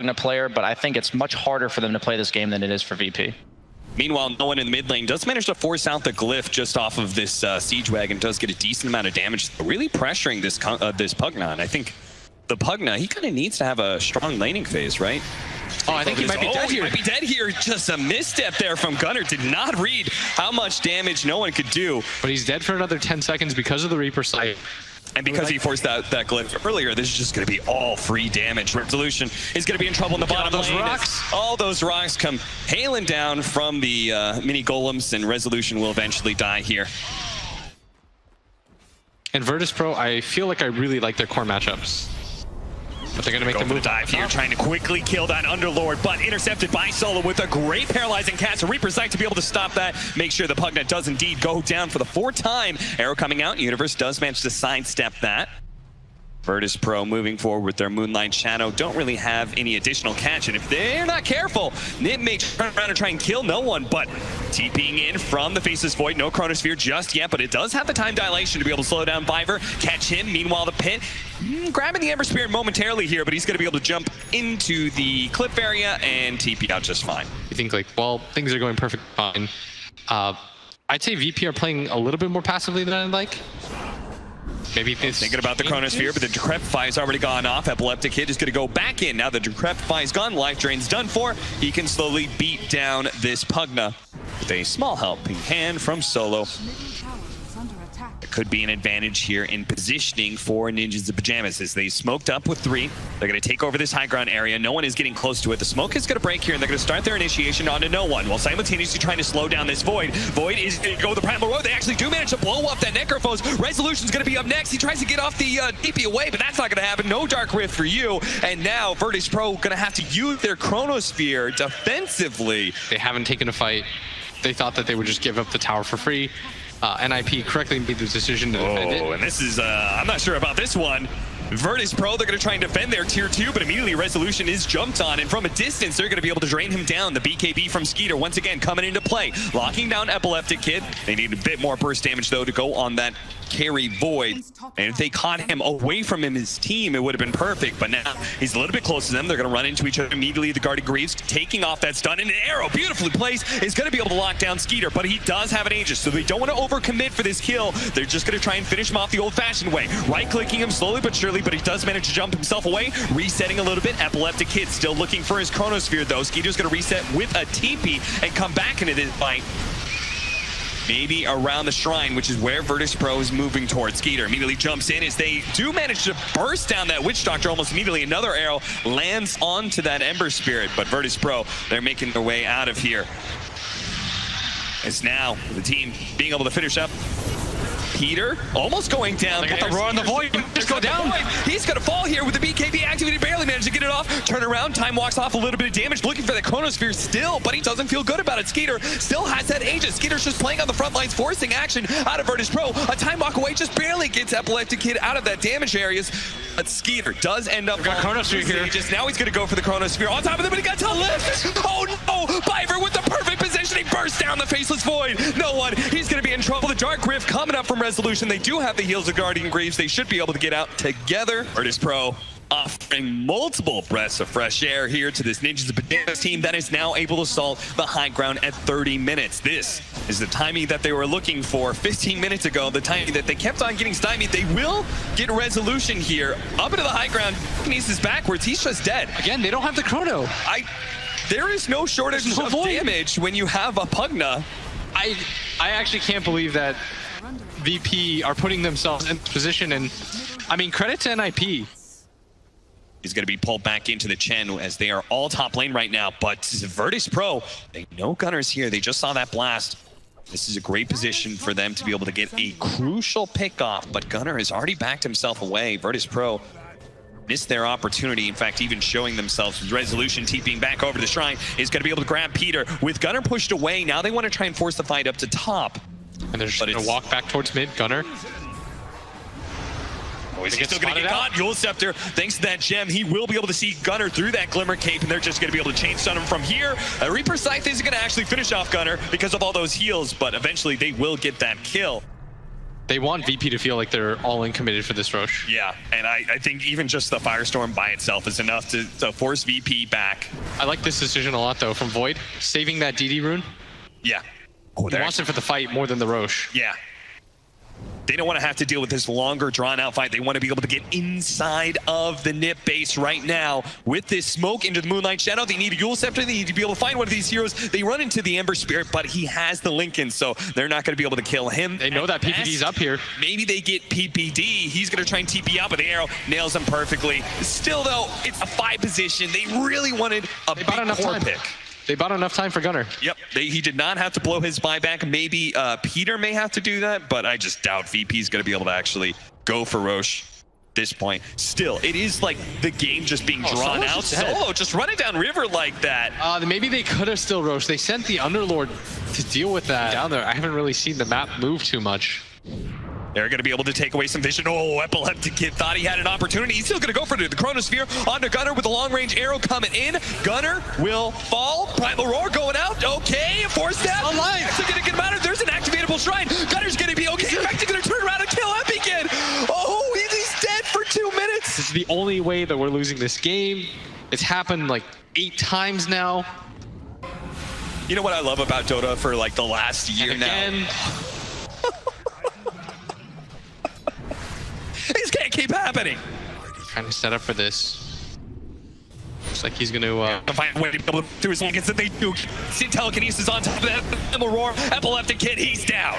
Pugna player, but I think it's much harder for them to play this game than it is for VP. Meanwhile, no one in the mid lane does manage to force out the glyph just off of this siege wagon. Does get a decent amount of damage, really pressuring this Pugna. And I think the Pugna, he kind of needs to have a strong laning phase, right? Oh, I think he might be dead here. He might be dead here. Just a misstep there from Gunnar. Did not read how much damage no one could do. But he's dead for another 10 seconds because of the Reaper sight. And because he forced that glyph earlier, this is just going to be all free damage. Resolution is going to be in trouble in the bottom lane. All those rocks come hailing down from the mini golems, and Resolution will eventually die here. And Virtus Pro, I feel like I really like their core matchups. But they're going to make the move. Dive here, trying to quickly kill that Underlord, but intercepted by Solo with a great paralyzing cast. A Reaper Sight to be able to stop that. Make sure the Pugna does indeed go down for the 4th time. Arrow coming out. Universe does manage to sidestep that. Virtus Pro moving forward with their Moonlight Shadow. Don't really have any additional catch, and if they're not careful, Nip may turn around and try and kill no one, but TPing in from the Faceless Void. No Chronosphere just yet, but it does have the time dilation to be able to slow down Viver, catch him. Meanwhile, the Pit grabbing the Ember Spirit momentarily here, but he's going to be able to jump into the cliff area and TP out just fine. You think like, well, things are going perfectly fine. I'd say VP are playing a little bit more passively than I'd like. Maybe thinking about the Chronosphere, but the Decrepify has already gone off. Epileptic Hit is going to go back in. Now the Decrepify is gone. Life Drain's done for. He can slowly beat down this Pugna with a small helping hand from Solo. It could be an advantage here in positioning for Ninjas of Pyjamas as they smoked up with 3. They're going to take over this high ground area. No one is getting close to it. The smoke is going to break here, and they're going to start their initiation onto no one while simultaneously trying to slow down this Void. Void is going to go the Primal Road. They actually do manage to blow up that Necrophos. Resolution's going to be up next. He tries to get off the DP away, but that's not going to happen. No Dark Rift for you. And now Virtus Pro going to have to use their Chronosphere defensively. They haven't taken a fight. They thought that they would just give up the tower for free. NIP correctly made the decision to defend it. And this is, I'm not sure about this one. Virtus Pro, they're going to try and defend their tier 2, but immediately Resolution is jumped on, and from a distance, they're going to be able to drain him down. The BKB from Skeeter, once again, coming into play. Locking down Epileptic Kid. They need a bit more burst damage, though, to go on that carry Void. And if they caught him away from his team, it would have been perfect, but now he's a little bit close to them. They're going to run into each other immediately. The Guardian Greaves taking off that stun, and an arrow, beautifully placed, is going to be able to lock down Skeeter, but he does have an Aegis, so they don't want to overcommit for this kill. They're just going to try and finish him off the old-fashioned way. Right-clicking him slowly but surely, but he does manage to jump himself away, resetting a little bit. Epileptic Kid still looking for his Chronosphere, though. Skeeter's going to reset with a TP and come back into this fight. Maybe around the shrine, which is where Virtus Pro is moving towards. Skeeter immediately jumps in as they do manage to burst down that Witch Doctor almost immediately. Another arrow lands onto that Ember Spirit, but Virtus Pro, they're making their way out of here. It's now the team being able to finish up. Peter almost going down. Get the roar on the Void. Just go down. He's going to fall here with the BKB activated. Barely managed to get it off. Turn around. Time walks off a little bit of damage. Looking for the Chronosphere still, but he doesn't feel good about it. Skeeter still has that Aegis. Skeeter's just playing on the front lines, forcing action out of Virtus Pro. A time walk away just barely gets Epileptic Kid out of that damage areas. But Skeeter does end up got Chronosphere here. Just now he's going to go for the Chronosphere. On top of them, but he got to lift. Oh no! Biver with the perfect positioning. Burst down the Faceless Void. No one. He's going to be in trouble. The Dark Rift coming up from Resolution. They do have the heals of Guardian Greaves. They should be able to get out together. Virtus Pro offering multiple breaths of fresh air here to this Ninjas of Pyjamas team that is now able to assault the high ground at 30 minutes. This is the timing that they were looking for 15 minutes ago, the timing that they kept on getting stymied. They will get Resolution here up into the high ground. Kinesis backwards. He's just dead. Again, they don't have the Chrono. There is no shortage of damage when you have a Pugna. I actually can't believe that VP are putting themselves in this position, and I mean, credit to NIP. He's going to be pulled back into the Chen as they are all top lane right now, but Virtus Pro, they know Gunner's here. They just saw that blast. This is a great position for them to be able to get a crucial pick off, but Gunner has already backed himself away. Virtus Pro missed their opportunity. In fact, even showing themselves with Resolution TPing back over the shrine is going to be able to grab Peter. With Gunner pushed away, now they want to try and force the fight up to top. And they're just going to walk back towards mid. Gunner. Oh, he's still going to get caught. Yule Scepter, thanks to that gem, he will be able to see Gunner through that Glimmer Cape, and they're just going to be able to chain stun him from here. A Reaper Scythe isn't going to actually finish off Gunner because of all those heals, but eventually they will get that kill. They want VP to feel like they're all in committed for this Roche. Yeah, and I think even just the Firestorm by itself is enough to force VP back. I like this decision a lot though from Void, saving that DD rune. Yeah. Oh, he wants it for the fight more than the Roche. Yeah. They don't want to have to deal with this longer drawn-out fight. They want to be able to get inside of the Nip base right now. With this smoke into the Moonlight Shadow, they need a Yule Scepter. They need to be able to find one of these heroes. They run into the Ember Spirit, but he has the Lincoln, so they're not going to be able to kill him. They know that PPD's up here. Maybe they get PPD. He's going to try and TP out, but the arrow nails him perfectly. Still, though, it's a 5 position. They really wanted a big core pick. They bought enough time for Gunnar. Yep, he did not have to blow his buyback. Maybe Peter may have to do that, but I just doubt VP is going to be able to actually go for Roche this point. Still, it is like the game just being drawn out. Solo just running down river like that. Maybe they could have still Roche. They sent the Underlord to deal with that down there. I haven't really seen the map move too much. They're going to be able to take away some vision. Oh, Epileptic Kid thought he had an opportunity. He's still going to go for it. The Chronosphere onto Gunnar with a long-range arrow coming in. Gunnar will fall. Primal Roar going out. Okay, 4-step. Alive. Still going to get him out of. There's an activatable shrine. Gunner's going to be okay. In fact, he's going to turn around and kill Epic Kid. Oh, he's dead for 2 minutes. This is the only way that we're losing this game. It's happened like 8 times now. You know what I love about Dota for like the last year now? This can't keep happening. Trying to set up for this. Looks like he's going to find a way to be able to do his Lincolns that they do. See telekinesis on top of that. Primal Roar, Epileptic Kid, he's down.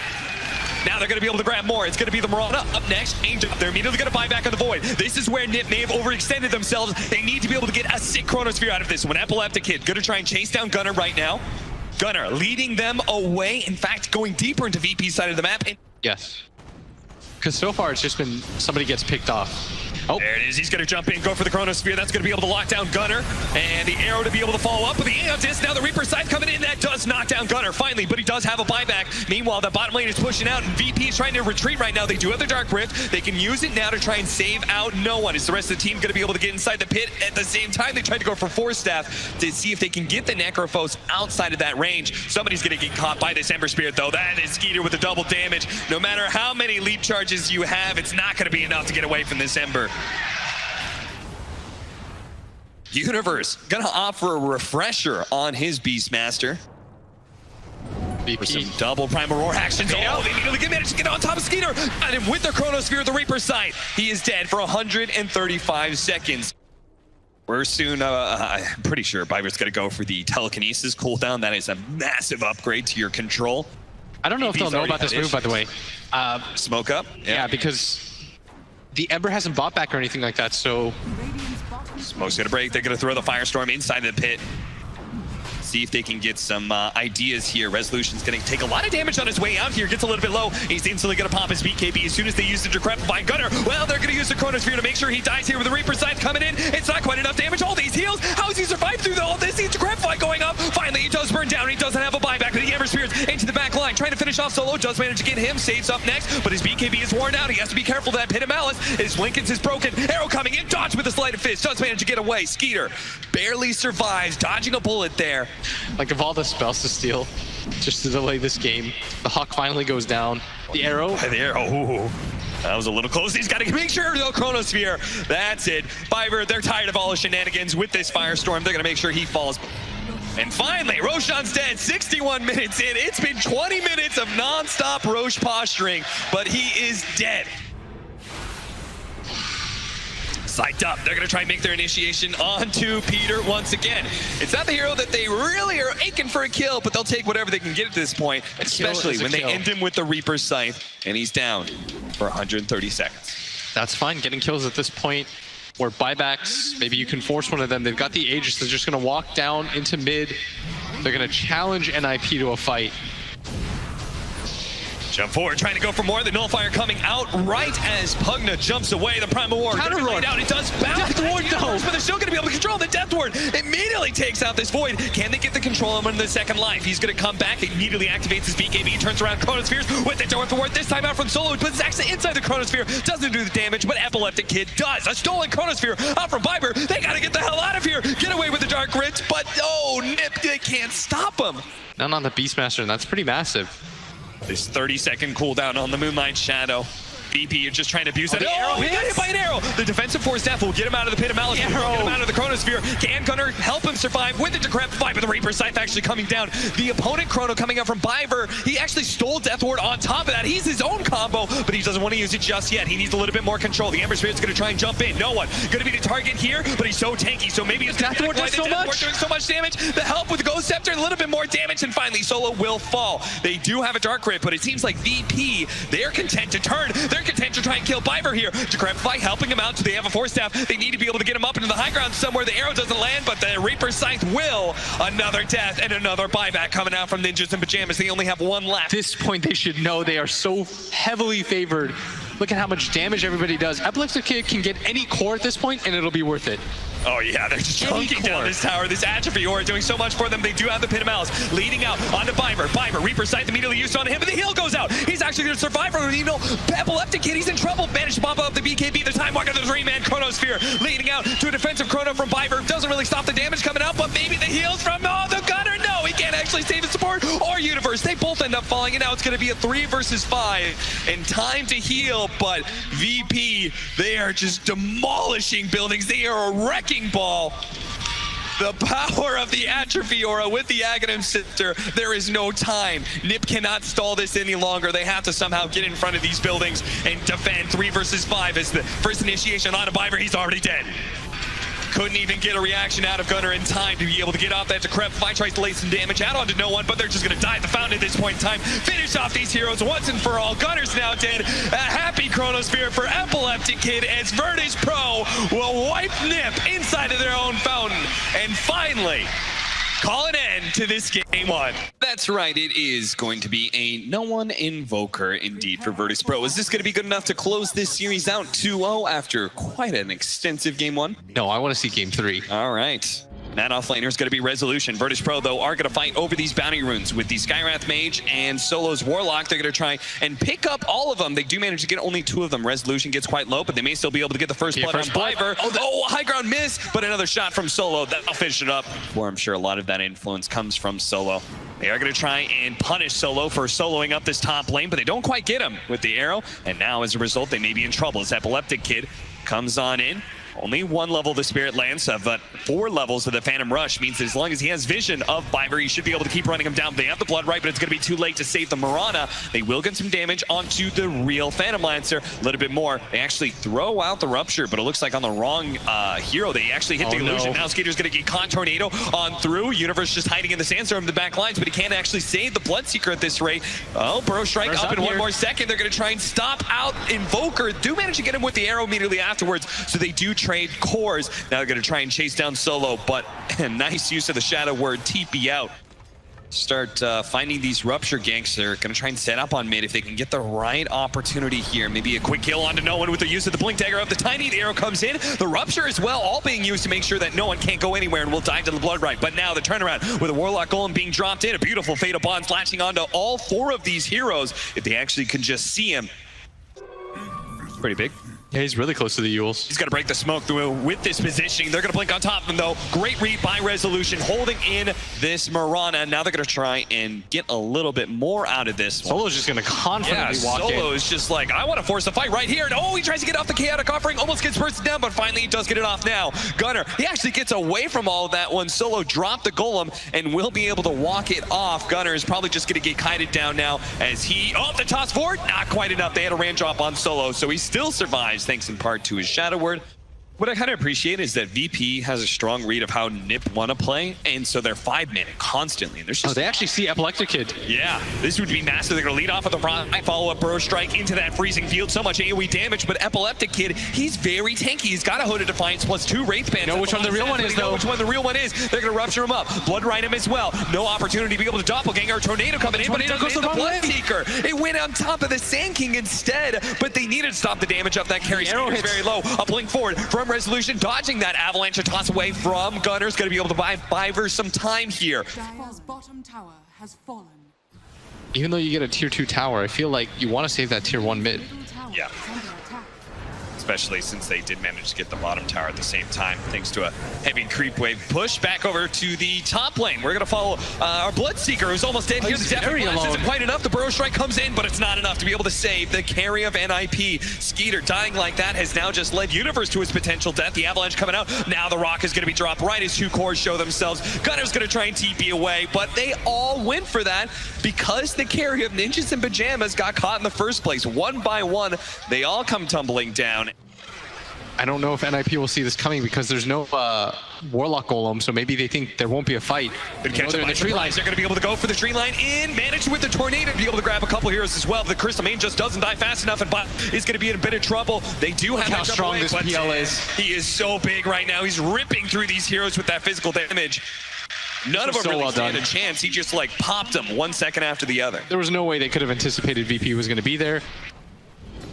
Now they're going to be able to grab more. It's going to be the Mirana up next. Angel, they're immediately going to buy back on the Void. This is where Nip may have overextended themselves. They need to be able to get a sick Chronosphere out of this one. Epileptic Kid going to try and chase down Gunnar right now. Gunnar leading them away. In fact, going deeper into VP's side of the map. Yes. Because so far it's just been somebody gets picked off. Oh, there it is. He's going to jump in, go for the Chronosphere. That's going to be able to lock down Gunnar. And the arrow to be able to follow up with the Aeon Disc. Now the Reaper Scythe coming in. That does knock down Gunnar finally, but he does have a buyback. Meanwhile, the bottom lane is pushing out, and VP is trying to retreat right now. They do have the Dark Rift. They can use it now to try and save out no one. Is the rest of the team going to be able to get inside the pit? At the same time, they tried to go for 4-staff to see if they can get the Necrophos outside of that range. Somebody's going to get caught by this Ember Spirit, though. That is Skeeter with the double damage. No matter how many leap charges you have, it's not going to be enough to get away from this Ember. Universe gonna offer a refresher on his Beastmaster. For some double Primal Roar actions. Oh, they immediately managed to get on top of Skeeter. And with the Chronosphere, the Reaper Sight, he is dead for 135 seconds. We're soon, I'm pretty sure Byver's gonna go for the telekinesis cooldown. That is a massive upgrade to your control. I don't know if they'll know about this move, by the way. Smoke up? Yeah, because the Ember hasn't bought back or anything like that, so... Smoke's gonna break. They're gonna throw the Firestorm inside the pit. See if they can get some ideas here. Resolution's gonna take a lot of damage on his way out here. Gets a little bit low. He's instantly gonna pop his BKB as soon as they use the Decrepify Gunnar. Well, they're gonna use the Chronosphere to make sure he dies here with the Reaper Scythe coming in. It's not quite enough damage. All these heals. How does he survive through all this? He's Decrepify going up. Finally, he does burn down. He doesn't have a buyback. The Ember Spirits into the back line. Trying to finish off Solo. Does manage to get him. Saves up next, but his BKB is worn out. He has to be careful of that Pit of Malice. His Lincoln's is broken. Arrow coming in. Dodge with a Sleight of Fist. Does manage to get away. Skeeter barely survives. Dodging a bullet there. Like, of all the spells to steal just to delay this game, the Hawk finally goes down. The arrow. The arrow. Ooh. That was a little close. He's got to make sure the Chronosphere. That's it. Byver, they're tired of all the shenanigans with this Firestorm. They're going to make sure he falls. And finally, Roshan's dead. 61 minutes in. It's been 20 minutes of non-stop Roche posturing, but he is dead. Psyched up. They're going to try and make their initiation onto Peter once again. It's not the hero that they really are aching for a kill, but they'll take whatever they can get at this point, especially when they end him with the Reaper Scythe, and he's down for 130 seconds. That's fine. Getting kills at this point, or buybacks, maybe you can force one of them. They've got the Aegis. They're just going to walk down into mid. They're going to challenge NIP to a fight. Jump forward, trying to go for more. The Nullifier coming out right as Pugna jumps away. The Primal War Counter Roar. Down. It does bounce. Death Ward, though. But they're still going to be able to control the Death Ward. Immediately takes out this Void. Can they get the control on him in the second life? He's going to come back. Immediately activates his BKB. Turns around Chronospheres with the Darth Ward. This time out from Solo. But it's actually inside the Chronosphere. Doesn't do the damage, but Epileptic Kid does. A stolen Chronosphere out from Viper. They got to get the hell out of here. Get away with the Dark Rift. But oh, Nip, they can't stop him. None on the Beastmaster, and that's pretty massive. This 30-second cooldown on the Moonlight Shadow. VP just trying to abuse that. Arrow He got hit by an arrow. The defensive force def will get him out of the pit of malice. Get him out of the chronosphere. Can Gunnar help him survive with the decrepify, but the Reaper Scythe actually coming down. The opponent Chrono coming up from Biver. He actually stole Death Ward on top of that. He's his own combo, but he doesn't want to use it just yet. He needs a little bit more control. The Ember Spirit's going to try and jump in. No one going to be the target here, but he's so tanky. So maybe his Death Ward does so much. Doing so much damage. The help with the Ghost Scepter, a little bit more damage, and finally Solo will fall. They do have a Dark Grip, but it seems like VP, they're content to turn. They're content to try and kill Biver here. Decrepify helping him out, so they have a Force Staff. They need to be able to get him up into the high ground somewhere. The arrow doesn't land, but the Reaper Scythe will. Another death and another buyback coming out from Ninjas in Pajamas. They only have one left. At this point, they should know they are so heavily favored. Look at how much damage everybody does. Epileptic Kid can get any core at this point, and it'll be worth it. Oh yeah, they're just chunking down this tower. This Atrophy Aura doing so much for them. They do have the Pit of Malice leading out onto Biver. Biver, Reaper Scythe immediately used on him, but the heal goes out. He's actually going to survive from it. You know, Epileptic Kid, he's in trouble. Managed to bump up the BKB. The Time Walker, the 3-man Chronosphere leading out to a defensive Chrono from Biver. Doesn't really stop the damage coming out, but maybe the heals from the Gunner. No, he can't actually save his support or Universe. They both end up falling, and now it's going to be a 3 versus 5 and time to heal, but VP, they are just demolishing buildings. They are a wrecking ball. The power of the Atrophy Aura with the Aghanim Scepter. There is no time. Nip cannot stall this any longer. They have to somehow get in front of these buildings and defend. 3 versus 5 as the first initiation on a Biver. He's already dead. Couldn't even get a reaction out of Gunnar in time to be able to get off that Decrepify. Tries to lay some damage out onto no one, but they're just going to die at the fountain at this point in time. Finish off these heroes once and for all. Gunnar's now dead. A happy Chronosphere for Epileptic Kid as Virtus Pro will wipe Nip inside of their own fountain. And finally, call an end to this game 1. That's right, it is going to be a no one invoker indeed for Virtus Pro. Is this going to be good enough to close this series out 2-0 after quite an extensive game 1? No, I want to see game 3. All right. That offlaner is going to be Resolution. Virtus Pro, though, are going to fight over these bounty runes with the Skywrath Mage and Solo's Warlock. They're going to try and pick up all of them. They do manage to get only 2 of them. Resolution gets quite low, but they may still be able to get the first blood on Biver. Oh, high ground miss, but another shot from Solo. That'll finish it up. Where I'm sure a lot of that influence comes from Solo. They are going to try and punish Solo for soloing up this top lane, but they don't quite get him with the arrow. And now, as a result, they may be in trouble. This Epileptic Kid comes on in. Only 1 level of the Spirit Lance, but 4 levels of the Phantom Rush means that as long as he has vision of Biver, he should be able to keep running him down. They have the Blood Right, but it's going to be too late to save the Mirana. They will get some damage onto the real Phantom Lancer. A little bit more. They actually throw out the Rupture, but it looks like on the wrong hero. They actually hit the Illusion. Now Skater's going to get Con Tornado on through. Universe just hiding in the Sandstorm in the back lines, but he can't actually save the Bloodseeker at this rate. Oh, Burrow Strike up in 1 more second. They're going to try and stop out Invoker. Do manage to get him with the arrow immediately afterwards, so they do trade cores. Now they're going to try and chase down Solo, but nice use of the Shadow Word, TP out. Start finding these Rupture ganks. They're going to try and set up on mid if they can get the right opportunity here. Maybe a quick kill onto no one with the use of the Blink Dagger of the Tiny. The arrow comes in. The Rupture as well, all being used to make sure that no one can't go anywhere and will dive to the Blood Right. But now the turnaround with a Warlock Golem being dropped in. A beautiful Fatal Bond flashing onto all 4 of these heroes. If they actually can just see him. Pretty big. Yeah, he's really close to the Yules. He's going to break the smoke through with this positioning. They're going to blink on top of him, though. Great read by Resolution, holding in this Mirana. Now they're going to try and get a little bit more out of this one. Solo's just going to confidently walk in. Solo is just like, I want to force the fight right here. And oh, he tries to get off the Chaotic Offering. Almost gets bursted down, but finally he does get it off now. Gunnar, he actually gets away from all of that one. Solo dropped the Golem and will be able to walk it off. Gunnar is probably just going to get kited down now as he... Oh, the toss forward. Not quite enough. They had a rain drop on Solo, so he still survives, thanks in part to his Shadow Word. What I kind of appreciate is that VP has a strong read of how Nip want to play, and so they're 5-man constantly. And there's just they actually see Epileptic Kid. Yeah, this would be massive. They're going to lead off with a right follow-up Burrow Strike into that freezing field. So much AoE damage, but Epileptic Kid, he's very tanky. He's got a Hood of Defiance plus 2 Wraith Bands. Know which one the real one is, though. Which one the real one is. They're going to Rupture him up. Blood Right him as well. No opportunity to be able to Doppelganger. Tornado coming in, but it goes to the Bloodseeker. It went on top of the Sand King instead, but they needed to stop the damage up that carry. Arrow hits very low. A blink forward from Resolution, dodging that avalanche, a toss away from Gunner's going to be able to buy Biver some time here. Dire's bottom tower has fallen. Even though you get a tier 2 tower, I feel like you want to save that tier 1 mid. Yeah. especially since they did manage to get the bottom tower at the same time, thanks to a heavy creep wave push back over to the top lane. We're going to follow our Bloodseeker, who's almost dead here. The Death Blast isn't quite enough. The Burrow Strike comes in, but it's not enough to be able to save the carry of NIP. Skeeter dying like that has now just led Universe to his potential death. The Avalanche coming out. Now the Rock is going to be dropped right as two cores show themselves. Gunner's going to try and TP away, but they all went for that because the carry of Ninjas in Pyjamas got caught in the first place. One by one, they all come tumbling down. I don't know if NIP will see this coming because there's no Warlock Golem, so maybe they think there won't be a fight. But catch up by the tree lines. They're going to be able to go for the tree line in. Manage with the Tornado to be able to grab a couple heroes as well. The Crystal Main just doesn't die fast enough, and Bot is going to be in a bit of trouble. They do have how strong this PL is. He is so big right now. He's ripping through these heroes with that physical damage. None of them really stand a chance. He just like popped them 1 second after the other. There was no way they could have anticipated VP was going to be there.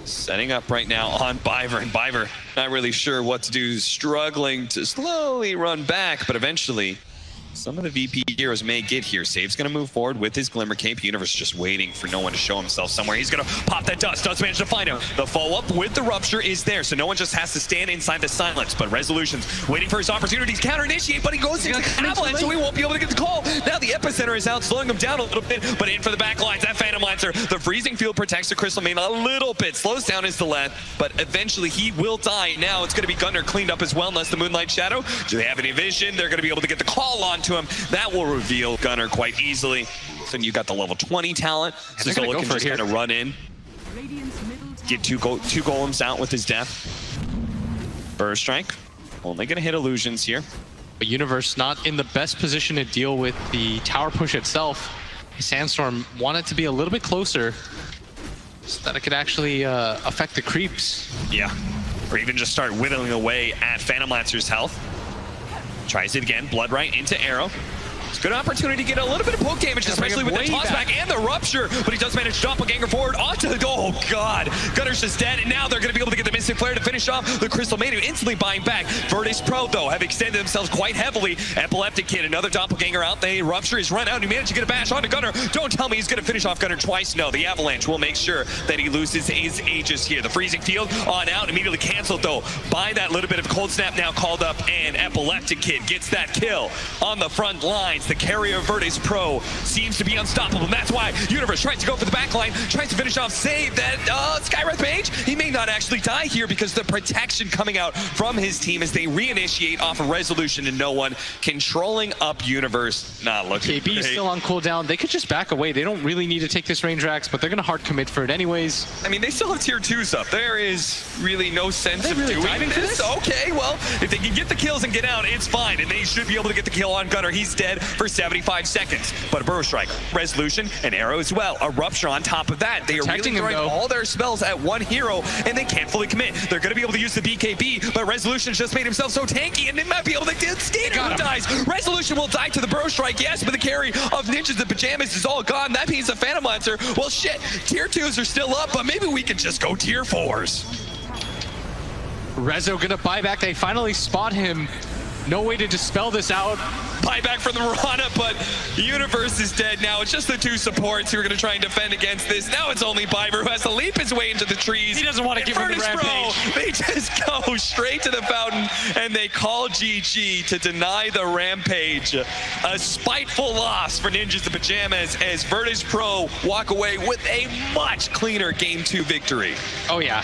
Setting up right now on Biver, and Biver not really sure what to do, struggling to slowly run back, but eventually some of the VP heroes may get here. Save's going to move forward with his Glimmer Cape. Universe just waiting for no one to show himself somewhere. He's going to pop that dust. Does manage to find him. The follow-up with the Rupture is there, so no one just has to stand inside the silence. But Resolution's waiting for his opportunities. Counter-initiate, but he goes into the Avalanche, so he won't be able to get the call. Now the Epicenter is out, slowing him down a little bit, but in for the backlines. That Phantom Lancer, the Freezing Field protects the Crystal Main a little bit. Slows down his Deleth, but eventually he will die. Now it's going to be Gunner cleaned up as well, unless the Moonlight Shadow. Do they have any vision? They're going to be able to get the call onto him. That will reveal Gunner quite easily. So you got the level 20 talent. So Zola can just kind of run in, get two golems out with his death. Burst Strike, only going to hit illusions here. But Universe not in the best position to deal with the tower push itself. Sandstorm wanted to be a little bit closer so that it could actually affect the creeps. Yeah, or even just start whittling away at Phantom Lancer's health. Tries it again, Blood Right into Arrow. It's a good opportunity to get a little bit of poke damage, especially with the toss back and the Rupture, but he does manage to doppelganger forward onto the goal. Oh god, Gunner's just dead, and now they're going to be able to get the Mystic Flare to finish off the Crystal Maiden, instantly buying back. Virtus Pro, though, have extended themselves quite heavily. Epileptic Kid, another doppelganger out. The Rupture is run out, and he managed to get a bash onto Gunner. Don't tell me he's going to finish off Gunner twice. No, the Avalanche will make sure that he loses his Aegis here. The Freezing Field on out, immediately canceled, though, by that little bit of Cold Snap now called up, and Epileptic Kid gets that kill on the front lines. The carrier of Virtus Pro seems to be unstoppable, and that's why Universe tries to go for the backline, tries to finish off save that Skywrath Mage. He may not actually die here because the protection coming out from his team as they reinitiate off of Resolution and no one, controlling up Universe. Not looking KB is still on cooldown. They could just back away. They don't really need to take this range Rax, but they're going to hard commit for it anyways. I mean, they still have tier 2s up. There is really no sense of doing this. Okay, well, if they can get the kills and get out, it's fine, and they should be able to get the kill on Gunner. He's dead for 75 seconds, but a Burrow Strike, Resolution, an Arrow as well. A Rupture on top of that. They are really throwing all their spells at one hero, and they can't fully commit. They're going to be able to use the BKB, but Resolution's just made himself so tanky, and they might be able to get Skater who dies. Resolution will die to the Burrow Strike, yes, but the carry of Ninjas in Pyjamas is all gone. That means the Phantom Lancer, well, shit, tier 2s are still up, but maybe we could just go tier 4s. Rezo gonna buy back. They finally spot him. No way to dispel this out. Buyback from the Mirana, but Universe is dead now. It's just the two supports who are going to try and defend against this. Now it's only Biver who has to leap his way into the trees. He doesn't want to give him the rampage. They just go straight to the fountain, and they call GG to deny the rampage. A spiteful loss for Ninjas in Pyjamas as Virtus Pro walk away with a much cleaner Game 2 victory. Oh, yeah.